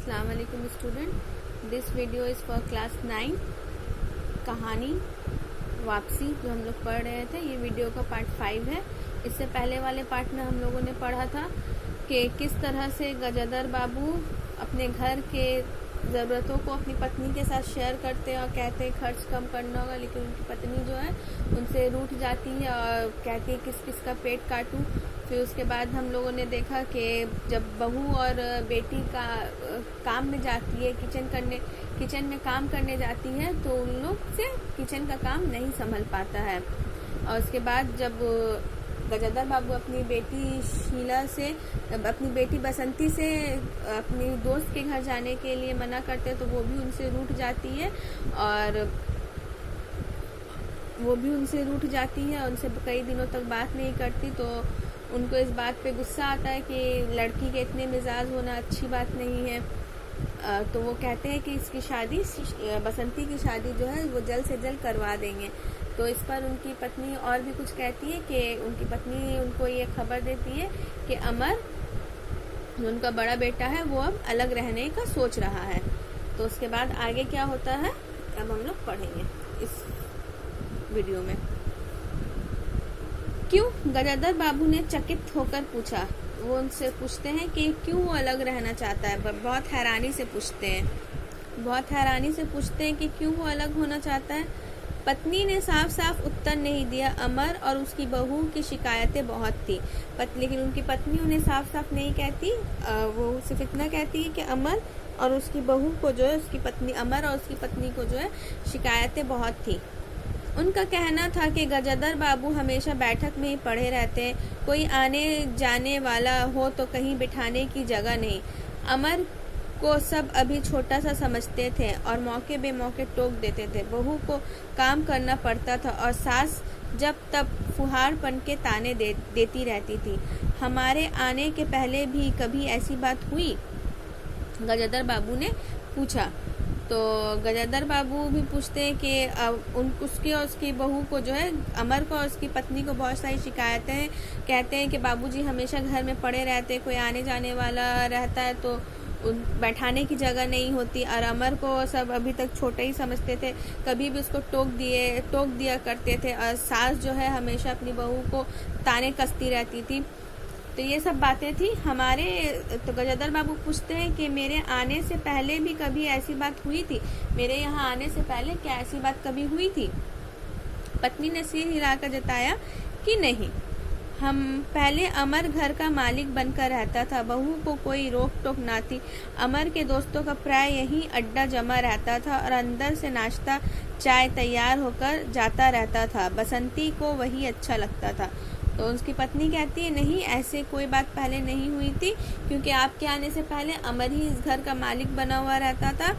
अस्सलाम वालेकुम student. This video is for class 9 कहानी वापसी जो हम लोग पढ़ रहे थे। ये वीडियो का पार्ट 5 है। इससे पहले वाले पार्ट में हम लोगों ने पढ़ा था कि किस तरह से गजादर बाबू अपने घर के ज़रूरतों को अपनी पत्नी के साथ शेयर करते हैं और कहते हैं खर्च कम करना होगा, लेकिन उनकी पत्नी जो है उनसे रूठ जाती है और कहती है किस किस का पेट काटूं। फिर उसके बाद हम लोगों ने देखा कि जब बहू और बेटी का काम में जाती है, किचन में काम करने जाती है, तो उन लोग से किचन का काम नहीं संभल पाता है। और उसके बाद जब गजादर बाबू अपनी बेटी शीला से, अपनी बेटी बसंती से अपनी दोस्त के घर जाने के लिए मना करते हैं, तो वो भी उनसे रूठ जाती है और उनसे कई दिनों तक बात नहीं करती। तो उनको इस बात पे गुस्सा आता है कि लड़की के इतने मिजाज होना अच्छी बात नहीं है। तो वो कहते हैं कि इसकी शादी, बसंती की शादी जो है वो जल्द से जल्द करवा देंगे। तो इस पर उनकी पत्नी और भी कुछ कहती है कि उनकी पत्नी उनको ये खबर देती है कि अमर, जो उनका बड़ा बेटा है, वो अब अलग रहने का सोच रहा है। तो उसके बाद आगे क्या होता है अब हम लोग पढ़ेंगे इस वीडियो में। क्यों? गजादर बाबू ने चकित होकर पूछा। वो उनसे पूछते हैं कि क्यों वो अलग रहना चाहता है। बहुत हैरानी से पूछते हैं कि क्यों वो अलग होना चाहता है। पत्नी ने साफ साफ उत्तर नहीं दिया। अमर और उसकी बहू की शिकायतें बहुत थी, लेकिन उनकी पत्नी उन्हें साफ साफ नहीं कहती। वो सिर्फ इतना कहती है कि अमर और उसकी बहू को जो है, अमर और उसकी पत्नी को जो है शिकायतें बहुत थी। उनका कहना था कि गजादर बाबू हमेशा बैठक में ही पड़े रहते हैं, कोई आने जाने वाला हो तो कहीं बिठाने की जगह नहीं। अमर को सब अभी छोटा सा समझते थे और मौके बेमौके टोक देते थे। बहू को काम करना पड़ता था और सास जब तब फुहारपन के ताने देती रहती थी। हमारे आने के पहले भी कभी ऐसी बात हुई? गजादर बाबू ने पूछा। तो गजादर बाबू भी पूछते हैं कि उसकी और उसकी बहू को जो है, अमर को और उसकी पत्नी को बहुत सारी शिकायतें हैं। कहते हैं कि बाबूजी हमेशा घर में पड़े रहते हैं, कोई आने जाने वाला रहता है तो बैठाने की जगह नहीं होती। और अमर को सब अभी तक छोटा ही समझते थे, कभी भी उसको टोक दिया करते थे। और सास जो है हमेशा अपनी बहू को ताने कसती रहती थी। तो ये सब बातें थी तो गजादर बाबू पूछते हैं कि मेरे आने से पहले भी कभी ऐसी बात हुई थी? मेरे यहाँ आने से पहले क्या ऐसी बात कभी हुई थी? पत्नी ने सिर हिलाकर जताया कि नहीं। हम पहले अमर घर का मालिक बनकर रहता था, बहू को कोई रोक टोक ना थी। अमर के दोस्तों का प्राय यही अड्डा जमा रहता था और अंदर से नाश्ता चाय तैयार होकर जाता रहता था। बसंती को वही अच्छा लगता था। तो उसकी पत्नी कहती है नहीं, ऐसे कोई बात पहले नहीं हुई थी, क्योंकि आपके आने से पहले अमर ही इस घर का मालिक बना हुआ रहता था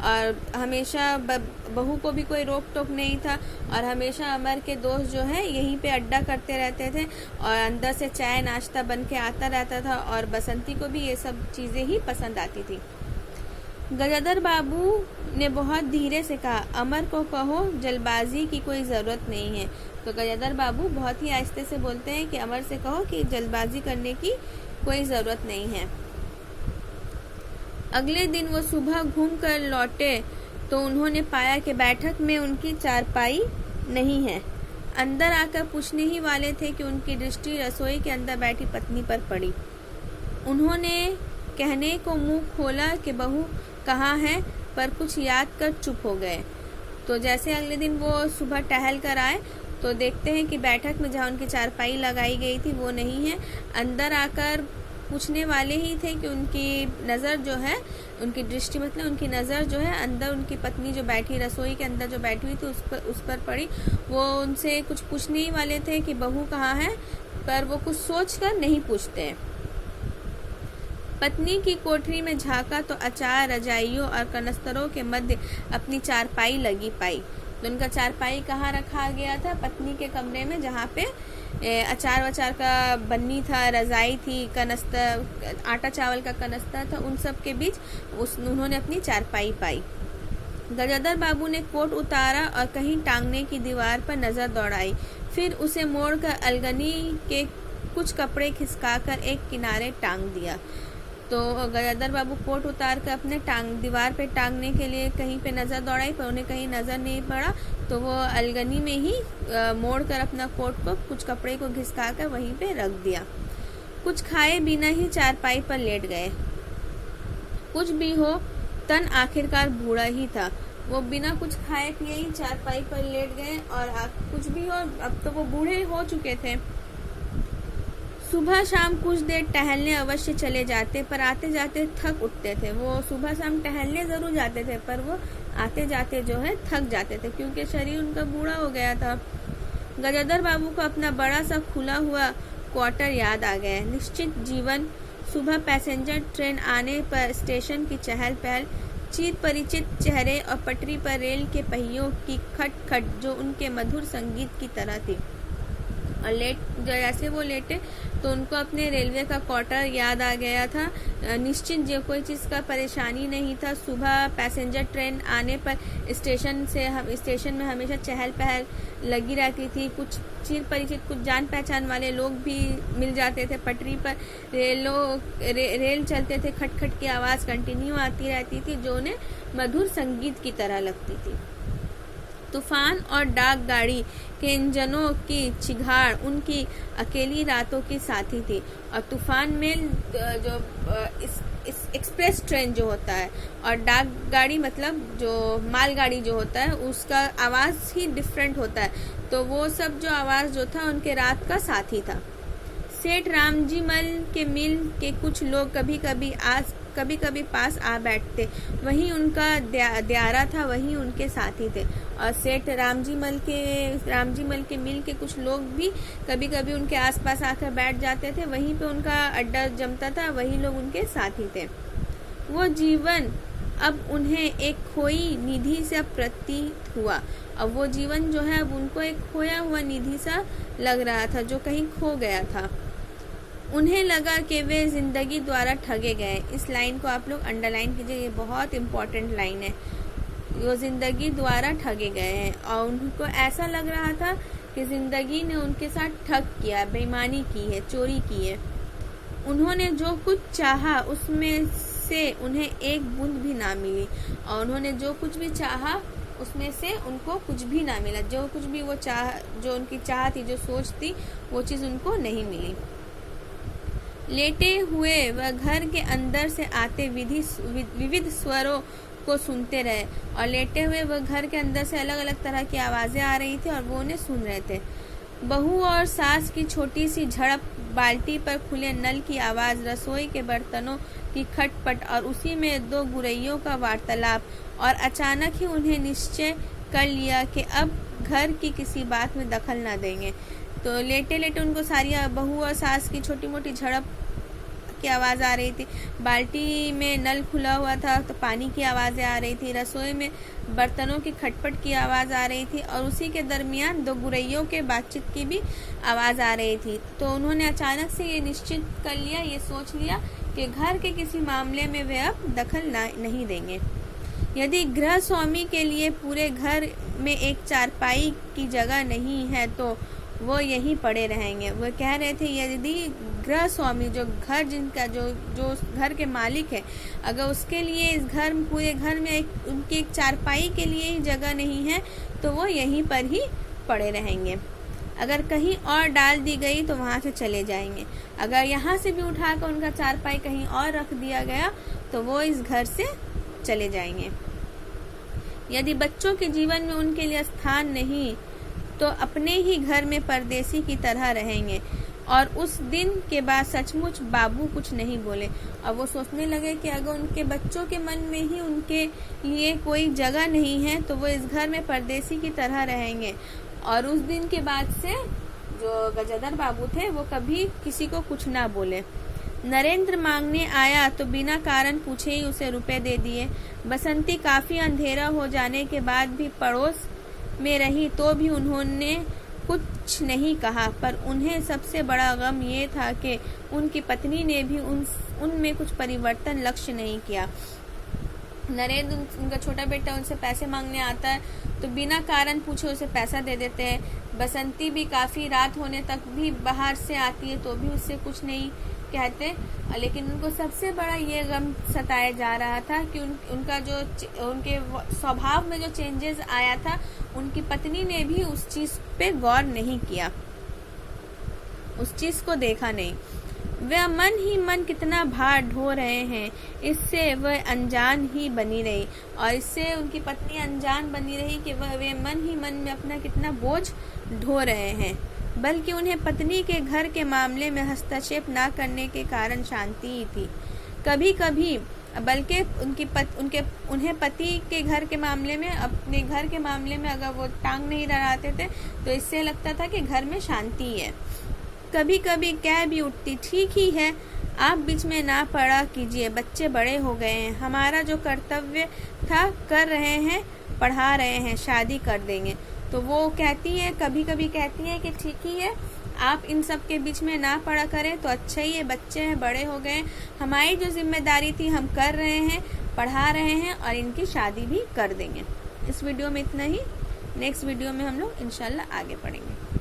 और हमेशा बहू को भी कोई रोक टोक नहीं था। और हमेशा अमर के दोस्त जो है यहीं पे अड्डा करते रहते थे और अंदर से चाय नाश्ता बन के आता रहता था और बसंती को भी ये सब चीज़ें ही पसंद आती थी। गजादर बाबू ने बहुत धीरे से कहा, अमर को कहो जल्दबाजी की कोई ज़रूरत नहीं है। तो गजादर बाबू बहुत ही आहिस्ते से बोलते हैं कि अमर से कहो कि जल्दबाजी करने की कोई ज़रूरत नहीं है। अगले दिन वो सुबह घूम कर लौटे तो उन्होंने पाया कि बैठक में उनकी चारपाई नहीं है। अंदर आकर पूछने ही वाले थे कि उनकी दृष्टि रसोई के अंदर बैठी पत्नी पर पड़ी। उन्होंने कहने को मुंह खोला कि बहू कहाँ है, पर कुछ याद कर चुप हो गए। तो जैसे अगले दिन वो सुबह टहल कर आए तो देखते हैं कि बैठक में जहाँ उनकी चारपाई लगाई गई थी वो नहीं है। अंदर आकर पूछने वाले ही थे कि उनकी नज़र जो है, उनकी दृष्टि मतलब उनकी नज़र जो है अंदर उनकी पत्नी जो बैठी रसोई के अंदर जो बैठी हुई थी उस पर पड़ी। वो उनसे कुछ पूछने ही वाले थे कि बहू कहाँ है, पर वो कुछ सोच कर नहीं पूछते हैं। पत्नी की कोठरी में झांका तो अचार, रजाइयों और कनस्तरों के मध्य अपनी चारपाई लगी पाई। तो उनका चारपाई कहाँ रखा गया था? पत्नी के कमरे में, जहाँ पे अचार वचार का बन्नी था, रजाई थी, कनस्तर, आटा चावल का कनस्तर था, उन सब के बीच उन्होंने अपनी चारपाई पाई। गजादर बाबू ने कोट उतारा और कहीं टांगने की दीवार पर नजर दौड़ाई, फिर उसे मोड़कर अलगनी के कुछ कपड़े खिसकाकर एक किनारे टांग दिया। तो गजाधर बाबू कोट उतार कर अपने दीवार पे टांगने के लिए कहीं पे नज़र दौड़ाई, पर उन्हें कहीं नज़र नहीं पड़ा। तो वो अलगनी में ही मोड़ कर अपना कोट को कुछ कपड़े को घिसका कर वहीं पे रख दिया। कुछ खाए बिना ही चारपाई पर लेट गए। कुछ भी हो, तन आखिरकार बूढ़ा ही था। वो बिना कुछ खाए पिए ही चारपाई पर लेट गए, और कुछ भी हो, अब तो वो बूढ़े हो चुके थे। सुबह शाम कुछ देर टहलने अवश्य चले जाते, पर आते जाते थक उठते थे। वो सुबह शाम टहलने जरूर जाते थे, पर वो आते जाते जो है थक जाते थे, क्योंकि शरीर उनका बूढ़ा हो गया था। गजाधर बाबू को अपना बड़ा सा खुला हुआ क्वार्टर याद आ गया। निश्चित जीवन, सुबह पैसेंजर ट्रेन आने पर स्टेशन की चहल पहल, चिर परिचित चेहरे और पटरी पर रेल के पहियों की खट खट जो उनके मधुर संगीत की तरह थी। और जैसे वो लेटे तो उनको अपने रेलवे का क्वार्टर याद आ गया था। निश्चित जो कोई चीज़ का परेशानी नहीं था। सुबह पैसेंजर ट्रेन आने पर स्टेशन में हमेशा चहल पहल लगी रहती थी। कुछ चिर परिचित, कुछ जान पहचान वाले लोग भी मिल जाते थे। पटरी पर रेल चलते थे, खटखट की आवाज़ कंटिन्यू आती रहती थी, जो उन्हें मधुर संगीत की तरह लगती थी। तूफान और डाक गाड़ी के इंजनों की चिघाड़ उनकी अकेली रातों की साथी थी। और तूफान में जो इस एक्सप्रेस ट्रेन जो होता है, और डाक गाड़ी मतलब जो मालगाड़ी जो होता है, उसका आवाज़ ही डिफरेंट होता है। तो वो सब जो आवाज़ जो था उनके रात का साथी था। सेठ रामजी मल के मिल के कुछ लोग कभी कभी पास आ बैठते, वही उनका द्यारा था, वही उनके साथी थे। और सेठ रामजी मल के मिल के कुछ लोग भी कभी कभी उनके आसपास आकर बैठ जाते थे, वहीं पे उनका अड्डा जमता था, वही लोग उनके साथी थे। वो जीवन अब उन्हें एक खोई निधि सा प्रतीत हुआ। अब वो जीवन जो है अब उनको एक खोया हुआ निधि सा लग रहा था, जो कहीं खो गया था। उन्हें लगा कि वे जिंदगी द्वारा ठगे गए। इस लाइन को आप लोग अंडरलाइन कीजिए, ये बहुत इम्पोर्टेंट लाइन है। वो जिंदगी द्वारा ठगे गए हैं, और उनको ऐसा लग रहा था कि जिंदगी ने उनके साथ ठग किया, बेईमानी की है, चोरी की है। उन्होंने जो कुछ चाहा उसमें से उन्हें एक बूंद भी ना मिली, और उन्होंने जो कुछ भी चाहा उसमें से उनको कुछ भी ना मिला। जो कुछ भी वो जो उनकी चाह थी, जो सोच थी, वो चीज़ उनको नहीं मिली। लेटे हुए वह घर के अंदर से आते विविध स्वरों को सुनते रहे, और लेटे हुए वह घर के अंदर से अलग अलग तरह की आवाज़ें आ रही थी, और वो उन्हें सुन रहे थे। बहू और सास की छोटी सी झड़प, बाल्टी पर खुले नल की आवाज़, रसोई के बर्तनों की खटपट, और उसी में दो गुरैयों का वार्तालाप। और अचानक ही उन्हें निश्चय कर लिया कि अब घर की किसी बात में दखल ना देंगे। तो लेटे लेटे उनको सारी बहू और सास की छोटी मोटी झड़प की आवाज़ आ रही थी। बाल्टी में नल खुला हुआ था तो पानी की आवाज़ें आ रही थी। रसोई में बर्तनों की खटपट की आवाज़ आ रही थी, और उसी के दरमियान दो गुरैयों के बातचीत की भी आवाज़ आ रही थी। तो उन्होंने अचानक से ये निश्चित कर लिया, ये सोच लिया कि घर के किसी मामले में वे अब दखल नहीं देंगे। यदि गृह स्वामी के लिए पूरे घर में एक चारपाई की जगह नहीं है तो वो यहीं पड़े रहेंगे। वो कह रहे थे यदि गृह स्वामी, जो घर जिनका जो घर के मालिक है, अगर उसके लिए इस पूरे घर में उनकी एक चारपाई के लिए ही जगह नहीं है तो वो यहीं पर ही पड़े रहेंगे। अगर कहीं और डाल दी गई तो वहाँ से चले जाएंगे। अगर यहाँ से भी उठाकर उनका चारपाई कहीं और रख दिया गया तो वो इस घर से चले जाएंगे। यदि बच्चों के जीवन में उनके लिए स्थान नहीं तो अपने ही घर में परदेसी की तरह रहेंगे। और उस दिन के बाद सचमुच बाबू कुछ नहीं बोले, और वो सोचने लगे कि अगर उनके बच्चों के मन में ही उनके लिए कोई जगह नहीं है तो वो इस घर में परदेसी की तरह रहेंगे। और उस दिन के बाद से जो गजाधर बाबू थे वो कभी किसी को कुछ ना बोले। नरेंद्र मांगने आया तो बिना कारण पूछे ही उसे रुपए दे दिए। बसंती काफी अंधेरा हो जाने के बाद भी पड़ोस में रही तो भी उन्होंने कुछ नहीं कहा, पर उन्हें सबसे बड़ा गम ये था कि उनकी पत्नी ने भी उनमें कुछ परिवर्तन लक्ष्य नहीं किया। नरेंद्र, उनका छोटा बेटा, उनसे पैसे मांगने आता है तो बिना कारण पूछे उसे पैसा दे देते हैं। बसंती भी काफ़ी रात होने तक भी बाहर से आती है तो भी उससे कुछ नहीं कहते, लेकिन उनको सबसे बड़ा ये गम सताया जा रहा था कि उनका जो उनके स्वभाव में जो चेंजेस आया था, उनकी पत्नी ने भी उस चीज पे गौर नहीं किया, उस चीज को देखा नहीं। वह मन ही मन कितना भार ढो रहे हैं, इससे वह अनजान ही बनी रही, और इससे उनकी पत्नी अनजान बनी रही कि वे मन ही मन में अपना कितना बोझ ढो रहे हैं। बल्कि उन्हें पत्नी के घर के मामले में हस्तक्षेप न करने के कारण शांति ही थी। कभी कभी बल्कि उन्हें पति के घर के मामले में, अपने घर के मामले में अगर वो टांग नहीं लड़ाते थे तो इससे लगता था कि घर में शांति है। कभी कभी कह भी उठती, ठीक ही है, आप बीच में ना पड़ा कीजिए, बच्चे बड़े हो गए हैं, हमारा जो कर्तव्य था कर रहे हैं, पढ़ा रहे हैं, शादी कर देंगे। तो वो कहती है, कभी कभी कहती है कि ठीक ही है, आप इन सब के बीच में ना पड़ा करें तो अच्छा ही है, बच्चे हैं, बड़े हो गए, हमारी जो जिम्मेदारी थी हम कर रहे हैं, पढ़ा रहे हैं और इनकी शादी भी कर देंगे। इस वीडियो में इतना ही। नेक्स्ट वीडियो में हम लोग इंशाल्लाह आगे पढ़ेंगे।